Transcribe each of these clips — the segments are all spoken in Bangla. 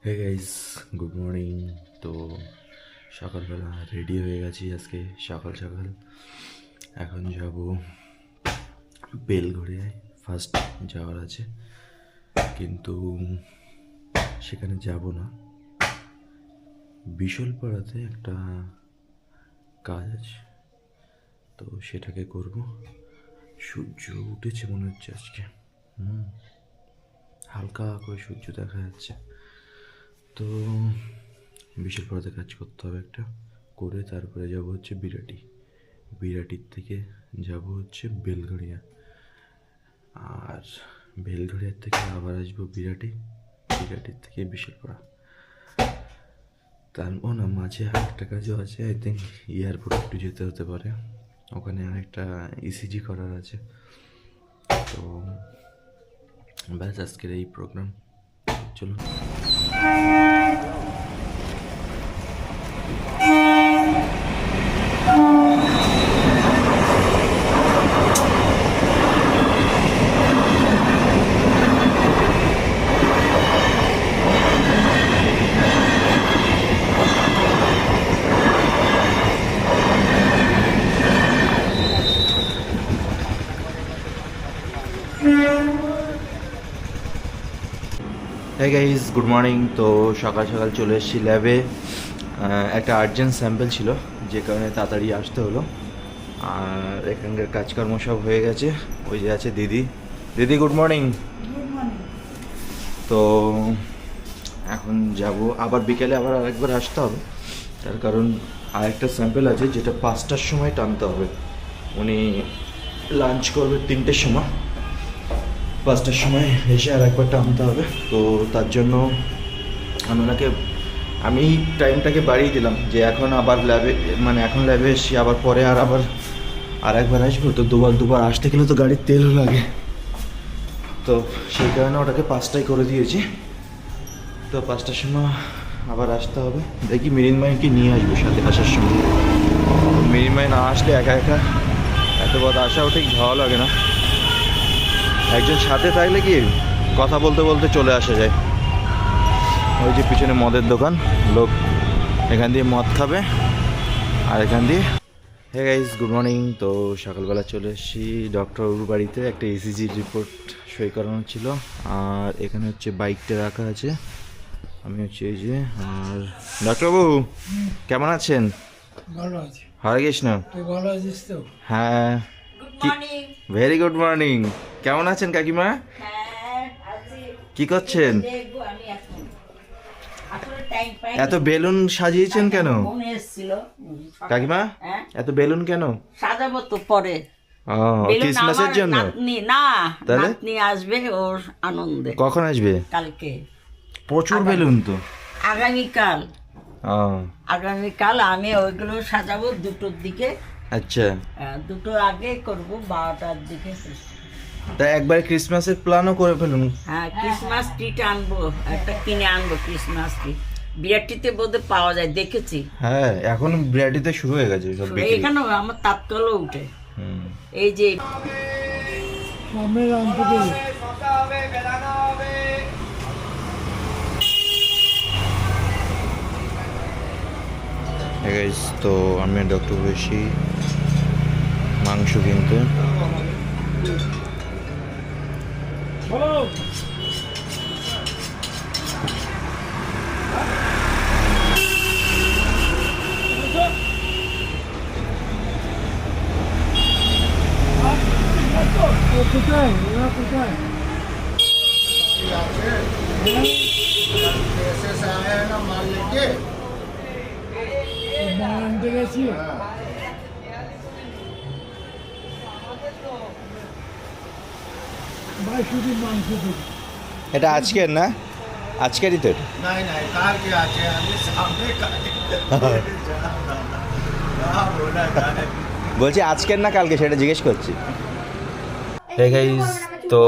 হে গাইস, গুড মর্নিং। তো সকালবেলা রেডি হয়ে গেছি আজকে সকাল সকাল। এখন যাব বেলঘড়িয়ায়, ফার্স্ট যাওয়ার আছে, কিন্তু সেখানে যাব না। বিশালপাড়াতে একটা কাজ আছে, তো সেটাকে করব। সূর্য উঠেছে মনে হচ্ছে আজকে, হালকা করে সূর্য দেখা যাচ্ছে। তো বিশালপাড়াতে কাজ করতে হবে একটা, করে তারপরে যাব হচ্ছে বিরাটি। বিরাটির থেকে যাব হচ্ছে বেলঘড়িয়া, আর বেলঘড়িয়ার থেকে আবার আসবো বিরাটি, বিরাটির থেকে বিশালপাড়া। তারপর না মাঝে আরেকটা কাজও আছে, আই থিঙ্ক এয়ারপোর্টে একটু যেতে হতে পারে, ওখানে আরেকটা ইসিজি করার আছে। তো ব্যাস আজকের এই প্রোগ্রাম, চলুন। হ্যাঁ গাইজ, গুড মর্নিং। তো সকাল সকাল চলে এসেছি ল্যাবে। একটা আর্জেন্ট স্যাম্পল ছিল, যে কারণে তাড়াতাড়ি আসতে হলো। আর এখানকার কাজকর্ম সব হয়ে গেছে। ওই যে আছে দিদি। দিদি গুড মর্নিং। তো এখন যাব, আবার বিকেলে আবার আরেকবার আসতে হবে, তার কারণ আরেকটা স্যাম্পল আছে যেটা 5টার সময় টানতে হবে। উনি লাঞ্চ করবে 3টের সময়, 5টার সময় এসে আর একবার টানতে হবে। তো তার জন্য আমি ওনাকে টাইমটাকে বাড়িয়ে দিলাম, যে এখন আবার ল্যাবে, মানে এখন ল্যাবে এসে আবার পরে আর একবার আসবো। তো দুবার আসতে গেলে তো গাড়ির তেলও লাগে, তো সেই কারণে ওটাকে 5টায় করে দিয়েছি। তো 5টার সময় আবার আসতে হবে। দেখি মৃন্ময়কে নিয়ে আসবো সাথে আসার সময়। মৃন্ময় না আসলে একা একা এত পথ আসাও ঠিক ভালো লাগে না, একজন সাথে থাকলে কি কথা বলতে বলতে চলে আসা যায়। ওই যে পিছনে মদের দোকান, লোক এখান দিয়ে মদ খাবে আর এখান দিয়ে। Hey guys, good morning. তো সকালবেলা চলে এসেছি ডক্টরবাবুর বাড়িতে, একটা ইসিজি রিপোর্ট সই করানো ছিল। আর এখানে হচ্ছে বাইকটা রাখা আছে, আমি হচ্ছে এই যে। আর ডাক্তারবাবু কেমন আছেন? ভালো আছি। হরে কৃষ্ণ। তুই ভালো আছিস তো? হ্যাঁ, ভেরি গুড মর্নিং। কেমন আছেন কাকিমা? কি করছেন? এত বেলুন সাজিয়েছেন কেন কাকিমা? এত বেলুন কেন? সাজাবো তো পরে। ও, ক্রিসমাসের জন্য? না, তাহলে নাতনি আসবে ওর আনন্দে। কখন আসবে? কালকে। প্রচুর বেলুন তো। আগামীকাল। ও আগামীকাল আমি ওইগুলো সাজাবো 2টোর দিকে। আচ্ছা, 2টোর আগে করব, 12টার দিকে। তা একবার ক্রিসমাসের প্ল্যানও করে ফেলুন। হ্যাঁ, ক্রিসমাস ট্রিটা আনবো, একটা কিনে আনবো ক্রিসমাস ট্রি। বিরাটিতে বোধহয় পাওয়া যায়, দেখেছি। হ্যাঁ, এখন বিরাটিতে শুরু হয়ে গেছে সব বিক্রি। এখানেও আমার তাৎকালও উঠে। এই যে সামনের আনতে দেবে। তো আমি ডক্টর বেশি মাংস কিনতে। কোথায় ওরা কোথায়? মাল আনতে গেছি। ভাই শুধু মাংস দেবে। এটা আজকের না? আজকেরই তো এটা। বলছি আজকের না কালকে, সেটা জিজ্ঞেস করছি। হে গাইস, তো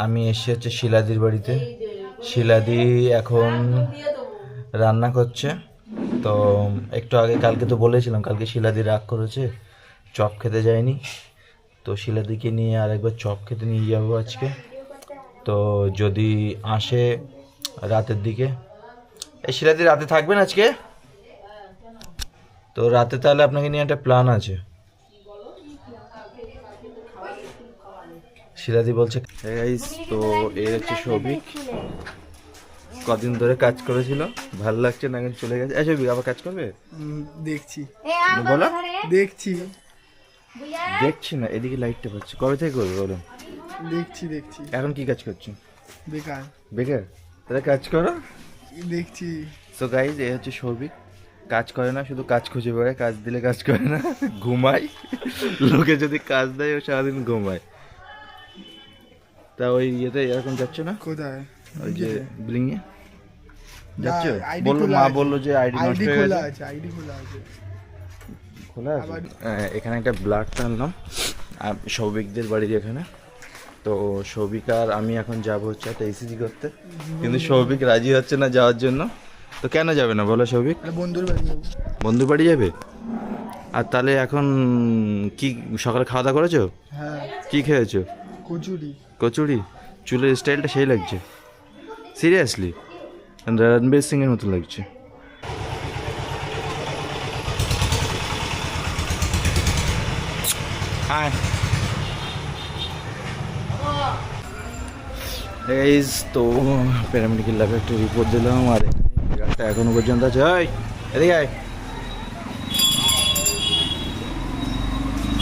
আমি এসে হচ্ছে শিলাদির বাড়িতে। শিলাদি এখন রান্না করছে। তো একটু আগে, কালকে তো বলেছিলাম, কালকে শিলাদি রাগ করেছে, চপ খেতে যায়নি। তো শিলাদিকে নিয়ে আরেকবার চপ খেতে নিয়ে যাবো আজকে। তো যদি আসে রাতের দিকে, এই শিলাদি রাতে থাকবেন আজকে? তো রাতে তাহলে আপনাকে নিয়ে একটা প্ল্যান আছে। শিলাদি বলছে গাইস, তো এই হচ্ছে সৌভিক, কদিন ধরে কাজ করেছিল, ভালো লাগছে না, এখন চলে গেছে। সৌভিক আবার কাজ করবে? দেখছি বলো। দেখছি দেখছি না, এদিকে লাইটটা পাচ্ছি, কবে থেকে করবে বলো? দেখছি দেখছি এখন কি কাজ করছো? বেকার বেকার? তাহলে কাজ করো। দেখছি। সো গাইজ, এই হচ্ছে সৌভিক, কাজ করে না, শুধু কাজ খুঁজে বেড়ায়, কাজ দিলে কাজ করে না, ঘুমায়। লোকে যদি কাজ দেয় ও সারাদিন ঘুমায়। তা ওই ইয়েতে এরকম যাচ্ছ না? কোথায়? ওই যে ব্লিংয়ে যাচ্ছ? ID বললো, খোলা মা আছে। বললো যে আইডি নষ্ট আইডি হয়ে খোলা গেছে। আছে, আইডি খোলা আছে। খোলা আছে? এখানে একটা ব্লাড টানলাম সৌভিকদের বাড়ির এখানে। তো সৌভিক আর আমি এখন যাবো হচ্ছে একটা ইসিজি করতে, কিন্তু সৌভিক রাজি হচ্ছে না যাওয়ার জন্য। তো কেন যাবে না বলো সৌভিক? আরে বন্ধুর বাড়ি যাবো। বন্ধু বাড়ি যাবে? আর তাহলে এখন কি সকালে খাওয়া দাওয়া করেছো? হ্যাঁ, কি খেয়েছো? কচুরি। কচুরি? চুলের স্টাইলটা সেই লাগছে, সিরিয়াসলি রণবীর সিং এর মতো লাগছে। গাইস, তো প্যারামেডিক্যাল ল্যাবে একটা রিপোর্ট দিলাম, আর গাড়িটা এখনো পর্যন্ত আছে। ওই এদিকে আয়।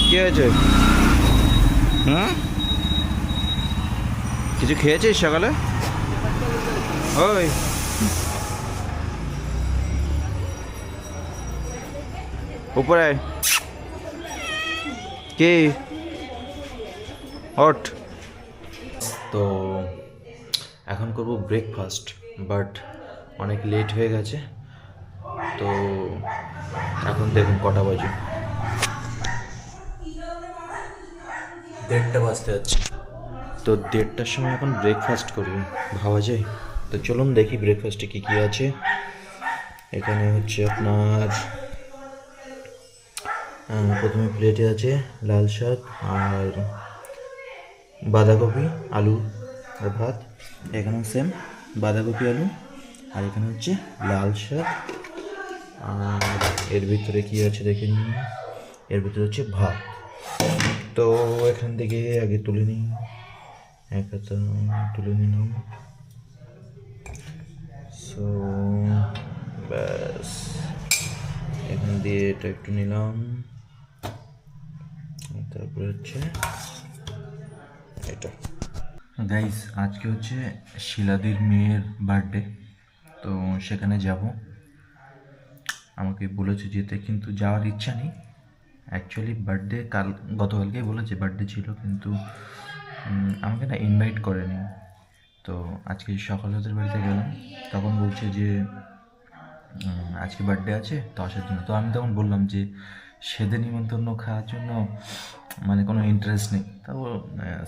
কি হয়েছে? কিছু খেয়েছিস সকালে? ওই উপরে আয়। কি হট? তো এখন করব ব্রেকফাস্ট, বাট অনেক লেট হয়ে গেছে। তো এখন দেখুন কটা বাজে, 1:30 বাজতে যাচ্ছে। তো 1:30টার সময় এখন ব্রেকফাস্ট করব, ভাবা যায়? তো চলুন দেখি ব্রেকফাস্টে কী কী আছে। এখানে হচ্ছে আপনার প্রথমে প্লেটে আছে লাল শাক আর বাঁধাকপি আলু আর ভাত। এখানেও সেম বাঁধাকপি আলু, আর এখানে হচ্ছে লাল শাক, আর এর ভিতরে কি আছে দেখে নিন। এর ভিতরে হচ্ছে ভাত। তো এখান থেকে আগে তুলে নিই, এক হাতা তুলে নিলাম। সো ব্যাস, এখান দিয়ে এটা একটু নিলাম, তারপরে হচ্ছে এটা। গাইস, আজকে হচ্ছে শিলাদির মেয়ের বার্থডে, তো সেখানে যাব। আমাকে বলেছে যেতে, কিন্তু যাওয়ার ইচ্ছা নেই। অ্যাকচুয়ালি বার্থডে গতকালকেই বলেছে বার্থডে ছিল, কিন্তু আমাকে না ইনভাইট করেনি। তো আজকে সকালে ওদের বাড়িতে গেলাম, তখন বলছে যে আজকে বার্থডে আছে তো আসার জন্য। তো আমি তখন বললাম যে সেদিন নিমন্ত্রণ খাওয়ার জন্য মানে কোনো ইন্টারেস্ট নেই। তাও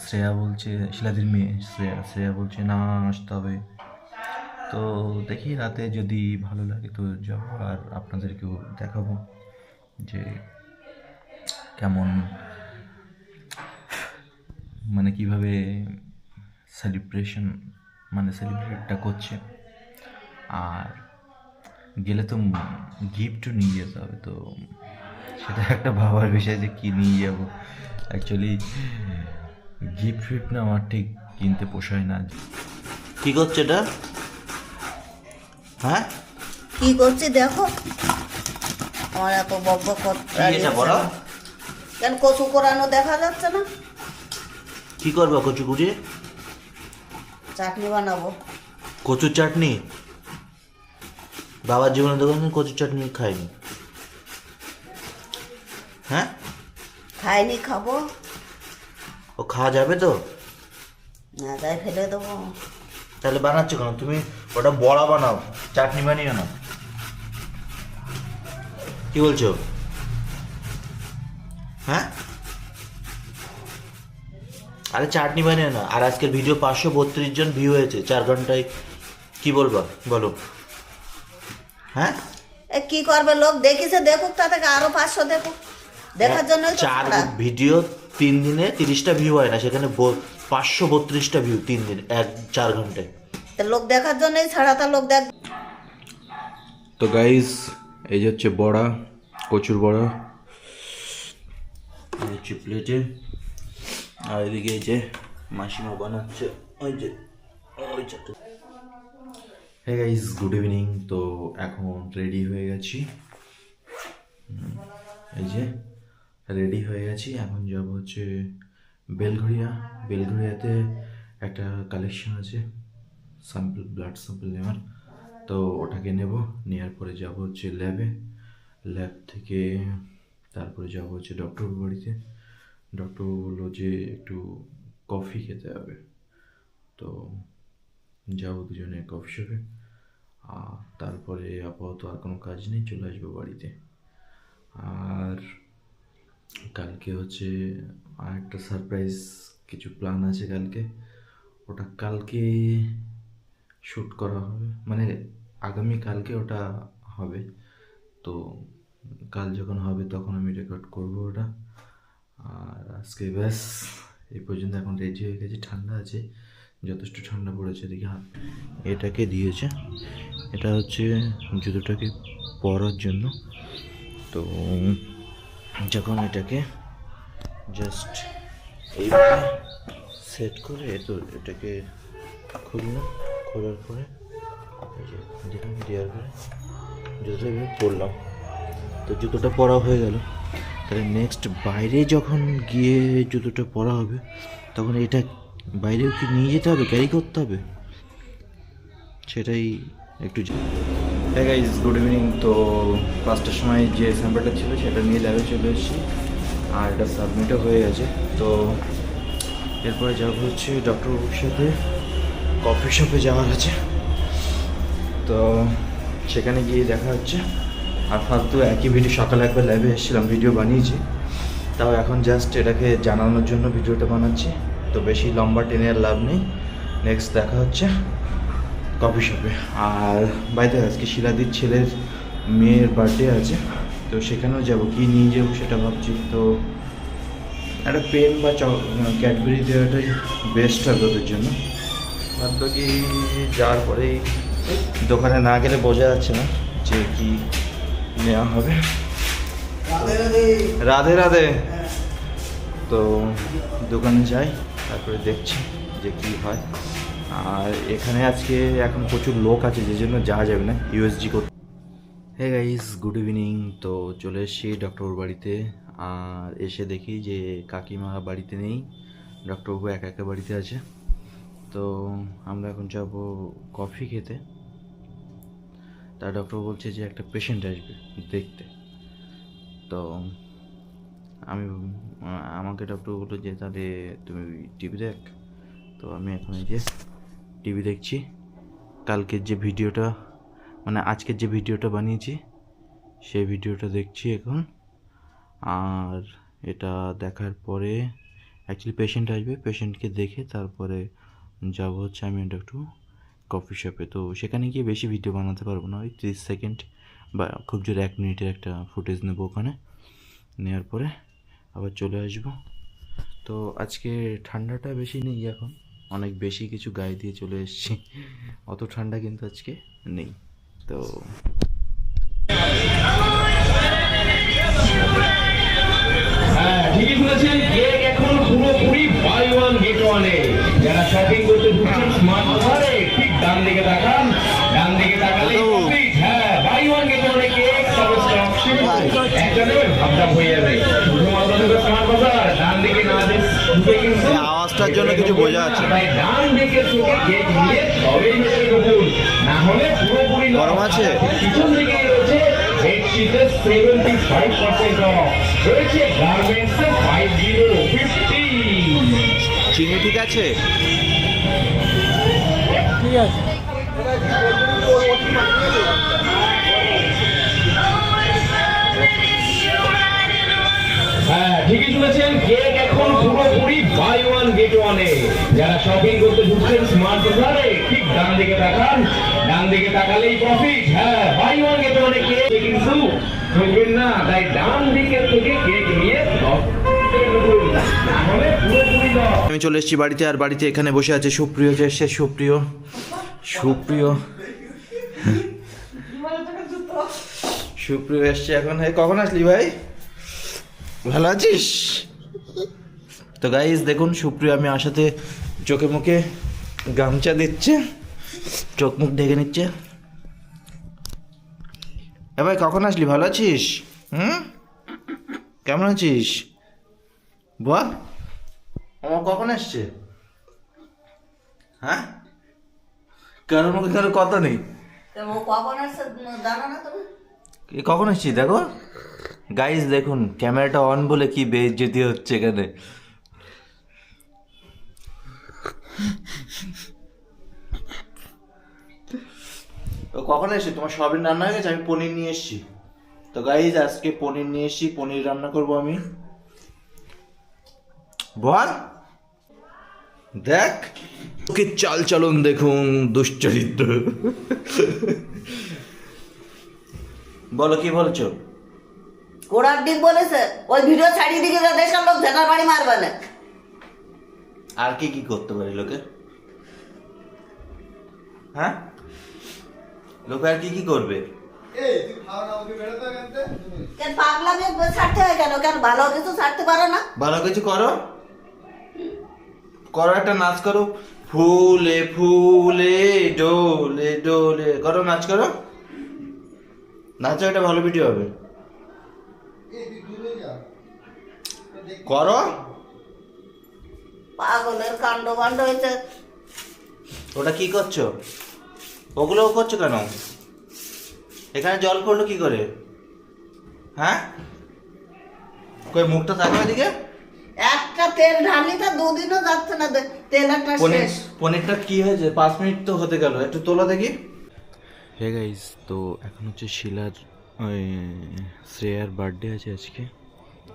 শ্রেয়া বলছে, শিলাদির মেয়ে শ্রেয়া বলছে না আসতে হবে। তো দেখি রাতে যদি ভালো লাগে তো যাবো, আর আপনাদেরকেও দেখাবো যে কেমন মানে কিভাবে সেলিব্রেটটা করছে। আর গেলে তো গিফটও নিয়ে যেতে হবে, তো সেটা একটা ভাবার বিষয় যে কী নিয়ে যাবো। অ্যাকচুয়ালি গিফট না আমার ঠিক কিনতে পোষায় না। কি করছে এটা? হ্যাঁ, কি করছি দেখো, আমার এত বব্ব কেন কচু কোরানো দেখা যাচ্ছে না? কি করবো কচু কুড়িয়ে? চাটনি বানাবো। কচুর চাটনি? বাবার জীবনে তো কোনোদিন কচুর চাটনি খাইনি। হ্যাঁ, খাইনি, খাবো ও খাওয়া যাবে তো? না, যাই ফেলে দেবো। তাহলে বানাচ্ছ কেন তুমি? ওটা বড়া বানাও, চাটনি বানিও না। কি বলছো? হ্যাঁ, আরে চাটনি বানিও না। আর আজকের ভিডিও 532 জন ভিউ হয়েছে 4 ঘন্টায়, কি বলবা বলো? হ্যাঁ, এ কি করবে, লোক দেখিছে দেখুক, তা থেকে আরো 500 দেখুক, দেখার জন্য ভিডিও 3 দিনে 30টা ভিউ হয় না, সেখানে 532টা ভিউ 3 দিন 4 ঘন্টায়। লোক দেখার জন্যই ছাড়া, তা লোক দেখ। তো গাইস এই যে হচ্ছে বড়া, কচুর বড়া এই হচ্ছে প্লেটে, আর এদিকে এই যে মাসিমা বানাচ্ছে ওই যে ওই চারটে। হ্যাঁ গাইস, গুড ইভিনিং। তো এখন রেডি হয়ে গেছি, এই যে রেডি হয়ে গেছি। এখন যাব হচ্ছে বেলঘড়িয়া। বেলঘড়িয়াতে একটা কালেকশন আছে স্যাম্পল, ব্লাড স্যাম্পল নেওয়ার, তো ওটাকে নেব। নেওয়ার পরে যাব হচ্ছে ল্যাবে, ল্যাব থেকে তারপরে যাব হচ্ছে ডক্টর বাড়িতে। ডক্টর বললো যে একটু কফি খেতে হবে, তো যাবো দুজনে কফি শপে। আর তারপরে আপাতত আর কোনো কাজ নেই, চলে আসবো বাড়িতে। আর কালকে হচ্ছে আর একটা সারপ্রাইজ কিছু প্ল্যান আছে কালকে, ওটা কালকে শ্যুট করা হবে, মানে আগামী কালকে ওটা হবে। তো কাল যখন হবে তখন আমি রেকর্ড করবো ওটা। আর আজকে ব্যাস এই পর্যন্ত। এখন রেডি হয়ে গেছে, ঠান্ডা আছে, যথেষ্ট ঠান্ডা পড়েছে। দেখি হাত এটাকে দিয়েছে, এটা হচ্ছে জুতোটাকে পরার জন্য। তো যখন এটাকে জাস্ট এইভাবে সেট করে তো এটাকে খুললাম, খোলার পরে এই যে দিলাম, দেওয়ার পরে জুতোটা এভাবে পরলাম। তো জুতোটা পরা হয়ে গেল। তাহলে নেক্সট বাইরে যখন গিয়ে জুতোটা পরা হবে তখন এটা বাইরেও কি নিয়ে যেতে হবে, ক্যারি করতে হবে, সেটাই একটু। হ্যাঁ গাইজ, গুড ইভিনিং। তো 5টার সময় যে স্যাম্পলটা ছিল সেটা নিয়ে ল্যাবে চলে এসেছি, আর এটা সাবমিটও হয়ে গেছে। তো এরপরে যাবো হচ্ছে ডক্টরবাবুর সাথে কফি শপে যাওয়ার আছে, তো সেখানে গিয়ে দেখা হচ্ছে। আর ফালতু একই ভিডিও, সকালে একবার ল্যাবে এসেছিলাম, ভিডিও বানিয়েছি, তাও এখন জাস্ট এটাকে জানানোর জন্য ভিডিওটা বানাচ্ছি। তো বেশি লম্বা টেনে আর লাভ নেই। নেক্সট দেখা হচ্ছে কফি শপে। আর বাইরে আজকে শিলাদির ছেলের মেয়ের বার্থডে আছে, তো সেখানেও যাব। কি নিয়ে যাবো সেটা ভাবছি। তো একটা পেন বা ক্যাডবেরি দেওয়াটাই বেস্ট হবে ওদের জন্য। বাদ বাকি যাওয়ার পরেই দোকানে না গেলে বোঝা যাচ্ছে না যে কি নেওয়া হবে। রাধে রাধে। তো দোকানে যাই, তারপরে দেখছি যে কি হয়। আর এখানে আজকে এখন প্রচুর লোক আছে, যে জন্য যাওয়া যাবে না ইউএসজি করতে। Hey guys, good evening. তো চলে এসেছি ডক্টরবাবুর বাড়িতে। আর এসে দেখি যে কাকিমা বাড়িতে নেই, ডক্টরবাবু একা একা বাড়িতে আছে। তো আমরা এখন যাব কফি খেতে। তা ডক্টর বলছে যে একটা পেশেন্ট আসবে দেখতে। তো আমাকে ডক্টর বললো যে তাহলে তুমি টিভি দেখ। তো আমি এখন এই যে টিভি দেখছি। কালকের যে ভিডিওটা, মানে আজকের যে ভিডিওটা বানিয়েছি সেই ভিডিওটা দেখছি এখন। আর এটা দেখার পরে অ্যাকচুয়ালি পেশেন্ট আসবে, পেশেন্টকে দেখে তারপরে যাব হচ্ছে আমি একটু কফি শপে। তো সেখানে গিয়ে বেশি ভিডিও বানাতে পারবো না, ওই 30 সেকেন্ড বা খুব জোরে 1 মিনিটের একটা ফুটেজ নেবো। ওখানে নেওয়ার পরে আবার চলে আসবো। তো আজকে ঠান্ডাটা বেশি নেই, এখন অনেক বেশি কিছু গায়ে দিয়ে চলে এসেছি, অত ঠান্ডা কিন্তু আজকে নেই। তো ঠিকই শুনেছেন, কেক এখন পুরোপুরি বাই ওয়ান গেট ওয়ানে। যারা শপিং করতে ঢুকছেন স্মার্ট বাজারে, ঠিক ডান দিকে তাকান, ডান দিকে তাকালে হ্যাঁ বাই ওয়ান গেট ওয়ানে কেক সব স্টক শেষ। একটা নেবেন ভাবটা হয়ে যাবে। শুধুমাত্র স্মার্ট বাজার, ডান দিকে না ঢুকে কিন্তু আওয়াজটার জন্য কিছু বোঝা যাচ্ছে না। তাই ডান দিকে থেকে কেক নিয়ে তবেই ভেতরে ঢুকুন, না হলে পুরোপুরি গরম আছে। পিছন দিকে রয়েছে বেডশিটের 75% অফ, রয়েছে গার্মেন্টসে 5050। চিনি ঠিক আছে? ঠিক আছে। হ্যাঁ ঠিকই শুনেছেন, কেক এখন পুরোপুরি বাই ওয়ান গেট ওয়ানে। যারা শপিং করতে ঢুকছেন স্মার্ট বাজারে, ঠিক ডান দিকে তাকান, ডান দিকে তাকালেই প্রফিট। হ্যাঁ বাই ওয়ান গেট ওয়ানে কেক কিন্তু ঢুকবেন না, তাই ডান দিকে থেকে কেক নিয়ে না হলে পুরোপুরি লস। আমি চলে এসেছি বাড়িতে, আর বাড়িতে এখানে বসে আছে সুপ্রিয়। যে এসছে সুপ্রিয়, সুপ্রিয় সুপ্রিয় এসছে এখন। কখন আসলি ভাই? ভালো আছিস? তো গাইস দেখুন, সুপ্রিয় আমি আসাতে চোখে মুখে গামছা দিচ্ছে, চোখ মুখ ঢেকে নিচ্ছে। ভাই কখন আসলি? ভালো আছিস? কেমন আছিস বল? আমার কখন আসছে? হ্যাঁ, কারোর মুখে কারোর কথা নেই। কখন আসছে জানো না তুমি? কখন আসছি দেখো গাইস, দেখুন ক্যামেরাটা অন বলে কি বেইজ্জতি হচ্ছে এখানে। তো কখন এসে তোমার সবই রান্না হয়ে গেছে? আমি পনির নিয়ে এসেছি। তো গাইস আজকে পনির নিয়ে এসেছি, পনির রান্না করব আমি। বল দেখ ওকে চাল চলন দেখুন, দুশ্চরিত্র। বলো কি বলছো? গোড়ার দিক বলেছে ওই ভিডিও ছাড়িয়ে দিকে দেশের লোক ঝেনার বাড়ি মারবে না। আর কি কি করতে পারি লোকে? হ্যাঁ, লোকে আর কি কি করবে? কেন পাগলামি ছাড়তে হয় কেন? কেন ভালো কিছু ছাড়তে পারো না? ভালো কিছু করো, করো একটা নাচ করো, ফুলে ফুলে ডোলে ডোলে করো, নাচ করো, নাচো, একটা ভালো ভিডিও হবে। করো। পাগলের কাণ্ড কাণ্ড হয়েছে। ওটা কি করছো? ওগুলো করছো কেন? এখানে জল পড়লো কি করে? হ্যাঁ, কই মুখটা থাকবে এদিকে। একটা তেল ঢালি তো দুদিনও যাচ্ছে না, তেল একটা শেষ। পনিরটা কি হয়েছে? 5 মিনিট তো হতে গেল, একটু তোলা দেখি। হে গাইস, তো এখন হচ্ছে শিলার শ্রেয়ার বার্থডে আছে আজকে,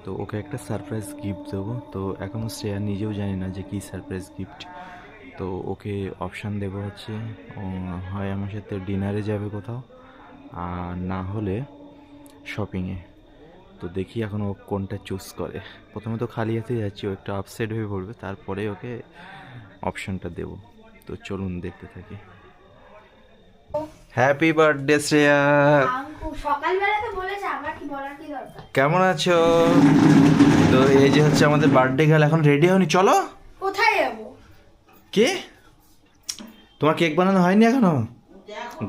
তো ওকে একটা সারপ্রাইজ গিফট দেবো। তো এখনও শ্রেয়া নিজেও জানি না যে কী সারপ্রাইজ গিফট। তো ওকে অপশান দেবো হচ্ছে, হয় আমার সাথে ডিনারে যাবে কোথাও, আর না হলে শপিংয়ে। তো দেখি এখন ও কোনটা চুজ করে। প্রথমে তো খালি হাতে যাচ্ছি, ও একটু আপসেট হয়ে পড়বে, তারপরে ওকে অপশানটা দেবো। তো চলুন দেখতে থাকি। হ্যাপি বার্থডে শ্রেয়া, সকালবেলা তো বলেছে, আমার কি বলার কি দরকার? কেমন আছো? তো এই যে হচ্ছে আমাদের বার্থডে গার্ল, এখন রেডি হয়নি, চলো। কোথায় যাবো? কে? তোমার কেক বানানো হয়নি এখনো?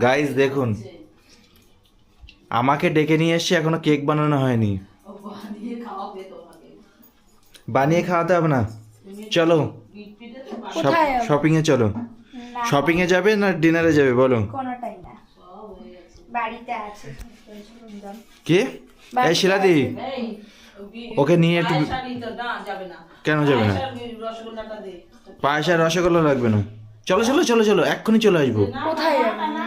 গাইস দেখুন, আমাকে ডেকে নিয়ে এসছে, এখনো কেক বানানো হয়নি। বানিয়ে খাওয়াতে হবে না, চলো কোথায় যাবো? শপিং এ চলো। না, শপিং এ যাবে না ডিনারে যাবে বলো? কোনোটাই না, বাড়িতে আছে। কে? এই শিলাদি, ওকে নিয়ে একটু। কেন যাবে না? পায়েস আর রসগোল্লা লাগবে না, চলো চলো চলো চলো, এক্ষুনি চলে আসবো। কোথায় যাবো? না,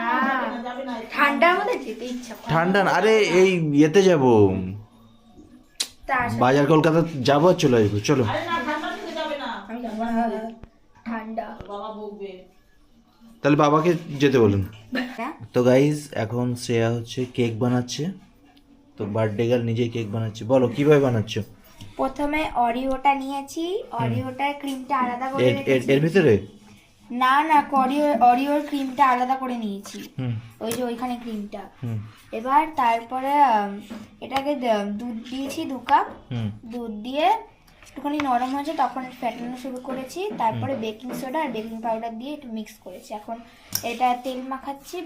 ঠান্ডার মধ্যে যেতে ইচ্ছা করে। ঠান্ডা না, আরে এই ইয়েতে যাবো, তা আসা- বাজার কলকাতা যাবো আর চলে আসবো, চলো। আমি যাবো না, ঠান্ডা। তাহলে বাবাকে যেতে বলুন। হ্যাঁ? তো গাইজ এখন শ্রেয়া হচ্ছে কেক বানাচ্ছে, তো বার্থডে গার্ল নিজেই কেক বানাচ্ছে। বলো কিভাবে বানাচ্ছ? প্রথমে অরিওটা নিয়েছি, অরিওটার ক্রিমটা আলাদা করে রেখেছি। এর ভিতরে? না না, অরিওর ক্রিমটা আলাদা করে নিয়েছি, হুম ওই যে ওইখানে ক্রিমটা। হুম এবার তারপরে এটাকে দুধ দিয়েছি 2 কাপ। হুম দুধ দিয়ে একটুখানি নরম হয়েছে তখন ফ্যাটানো শুরু করেছি, তারপরে বেকিং সোডা আর বেকিং পাউডার দিয়ে একটু মিক্স করেছি। এখন এটা তেল মাখাচ্ছি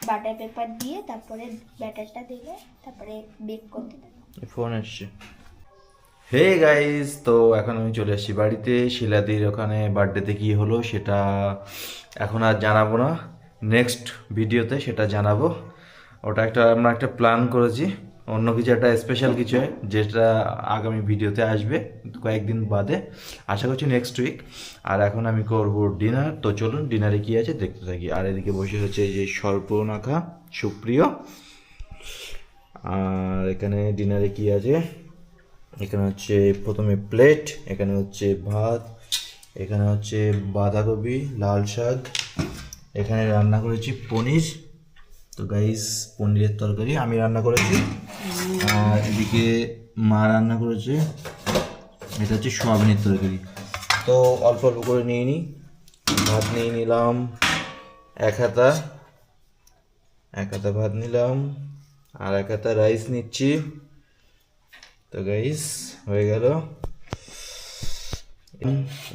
বাটার পেপার দিয়ে, তারপরে ব্যাটারটা দিলে তারপরে বেক করতে দেবো। ফোন আসছে। হে গাইজ, তো এখন আমি চলে আসছি বাড়িতে। শিলাদির ওখানে বার্থডেতে কী হলো সেটা এখন আর জানাবো না, নেক্সট ভিডিওতে সেটা জানাবো। ওটা আমরা একটা প্ল্যান করেছি, অন্য কিছু একটা স্পেশাল কিছু হয় যেটা আগামী ভিডিওতে আসবে কয়েকদিন বাদে, আশা করছি নেক্সট উইক। আর এখন আমি করব ডিনার, তো চলুন ডিনারে কী আছে দেখতে থাকি। আর এদিকে বসে হচ্ছে এই যে সর্পনাখা সুপ্রিয়। আর এখানে ডিনারে কী আছে, এখানে হচ্ছে প্রথমে প্লেট, এখানে হচ্ছে ভাত, এখানে হচ্ছে বাঁধাকপি, লাল শাক, এখানে রান্না করেছি পনির। তো গাইস পনিরের তরকারি আমি রান্না করেছি, আর এদিকে মা রান্না করেছে, এটা হচ্ছে সোয়াবিনের তরকারি। তো অল্প অল্প করে নিয়ে নিই। ভাত নিয়ে নিলাম এক হাতা ভাত নিলাম, আর এক হাতা রাইস নিচ্ছি। তো গাইস হয়ে গেল।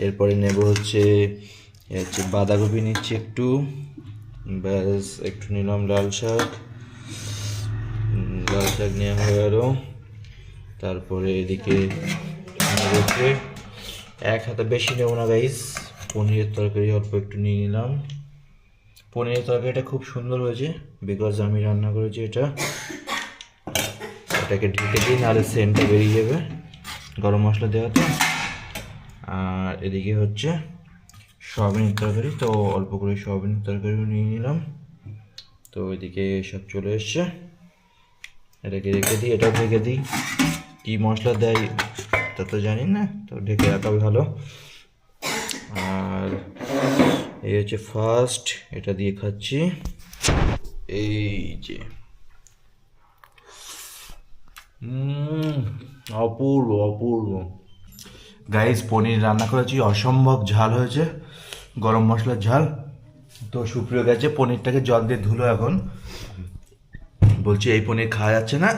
এরপরে নেব হচ্ছে বাঁধাকপি নিচ্ছি একটু, ব্যাস একটু নিলাম লাল শাক নেওয়া হয়ে গেল। তারপরে এদিকে হচ্ছে এক হাতে, বেশি নেব না গাইস, পনিরের তরকারি অল্প একটু নিয়ে নিলাম। পনিরের তরকারিটা খুব সুন্দর হয়েছে বিকজ আমি রান্না করেছি এটা। এটাকে ঢেকে দিই, নাহলে সেন্টটা বেরিয়ে যাবে গরম মশলা দেওয়াতে। আর এদিকে হচ্ছে সয়াবিনের তরকারি, তো অল্প করে সয়াবিনের তরকারিও নিয়ে নিলাম। তো এদিকে সব চলে এসছে, এটাকে রেখে দিই। এটাও ঢেকে দিই, কী মশলা দেয় তা তো জানি না, তো ঢেকে রাখা ভালো। আর এই হচ্ছে ফার্স্ট, এটা দিয়ে খাচ্ছি। এই যে অপূর্ব অপূর্ব গাইস, পনির রান্না করেছি, অসম্ভব ঝাল হয়েছে, গরম মশলার ঝাল। তো সুপ্রিয় গেছে পনিরটাকে জল দিয়ে ধুলো, এখন বলছি এই পনির খাওয়া যাচ্ছে না,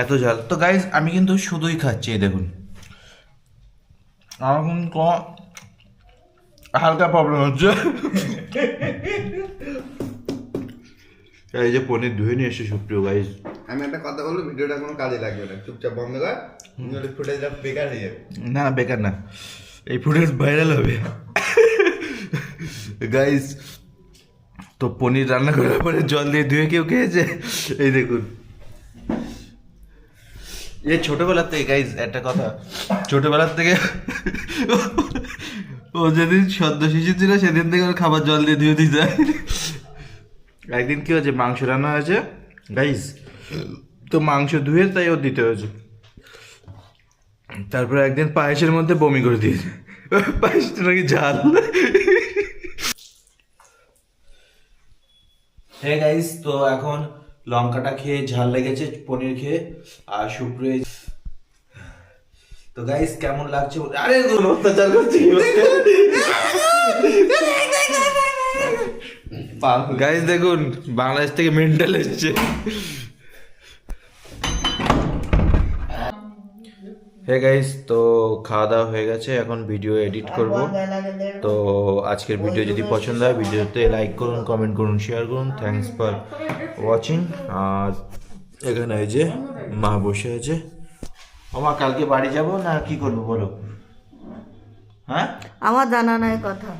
এত ঝাল। তো গাইস আমি কিন্তু শুধুই খাচ্ছি, এই দেখুন আমার কিন্তু হালকা প্রবলেম হচ্ছে। এই যে পনির ধুয়ে নিয়ে এসে সুপ্রিয় গাইস, আমি একটা কথা বলবো, ভিডিওটা কোনো কাজে লাগবে না, চুপচাপ বন্ধ কর, ফুটেজটা বেকার হয়ে যাবে। না বেকার না, এই ফুটেজ ভাইরাল হবে গাইস। তো পনির রান্না করার পরে জল দিয়ে ধুয়ে কেউ খেয়েছে? এই দেখুন, এই ছোটবেলার থেকে গাইস একটা কথা, ছোটবেলার থেকে ও যেদিন সদ্য শিশু ছিল সেদিন থেকে ওর খাবার জল দিয়ে ধুয়ে দিতে হয়। একদিন কি হয়েছে, মাংস রান্না হয়েছে গাইস, তো মাংস ধুয়ে তাই ওর দিতে হয়েছে। তারপরে একদিন পায়েসের মধ্যে বমি করে দিয়েছে, পায়েসটা নাকি ঝাল। হ্যাঁ গাইস, তো এখন লঙ্কাটা খেয়ে ঝাল লেগেছে পনির খেয়ে, আর সুপ্রিয়। তো গাইস কেমন লাগছে? আরে অত্যাচার করছি গাইস, দেখুন বাংলাদেশ থেকে মেন্টাল এসছে। হ্যাঁ গাইস, তো খাওয়া দাওয়া হয়ে গেছে, এখন ভিডিও এডিট করব। তো আজকের ভিডিও যদি পছন্দ হয় ভিডিওতে লাইক করুন, কমেন্ট করুন, শেয়ার করুন। Thanks for watching. আর এখানে এই যে মা বসে আছে। আমার কালকে বাড়ি যাব না কি করবো বলো? হ্যাঁ আমার জানা নাই কথা।